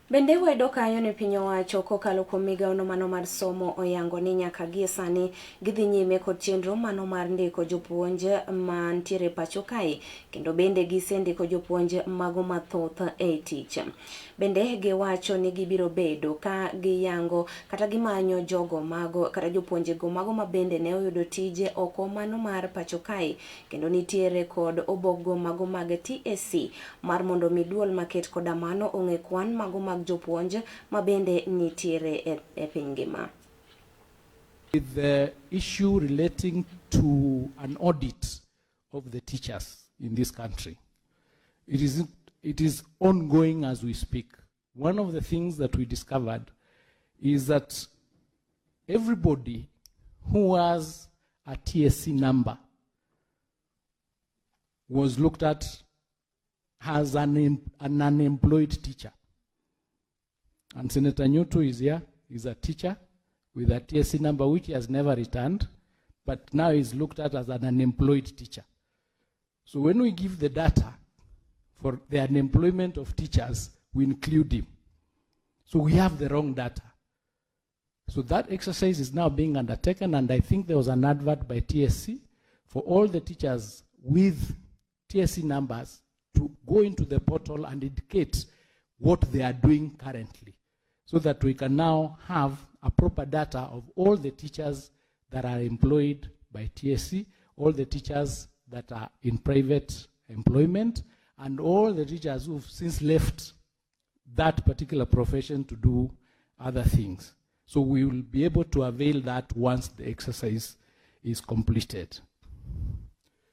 Bende wedo kanyo ni piny owacho kokalo kuom migaono mano mar somo oyango ni nyaka gie sani gidhi nyime kod chenro mano mar ndiko jopuonj mantiere pacho kae, kendo bende gisendiko jopuonj mago mathoth e tich. Bende giwacho ni gibiro bedo ka giyango kata gimanyo jogo mago kata jopuonjego mago mabende ne oyudo tije oko mano mar pacho kae, kendo nitiere kod obogo mago mag TSC mar mondo mi duol maket koda mano ong'e kwan mago mag jopuonj mabende nitiere e piny ngima. With the issue relating to an audit of the teachers in this country, it is ongoing as we speak. One of the things that we discovered is that everybody who has a TSC number was looked at as an unemployed teacher. And Senator Nyutu is here, he's a teacher with a TSC number which he has never returned, but now he's looked at as an unemployed teacher. So when we give the data for the unemployment of teachers, we include him. So we have the wrong data. So that exercise is now being undertaken, and I think there was an advert by TSC for all the teachers with TSC numbers to go into the portal and indicate what they are doing currently, so that we can now have a proper data of all the teachers that are employed by TSC, all the teachers that are in private employment, and all the teachers who've since left that particular profession to do other things. So we will be able to avail that once the exercise is completed.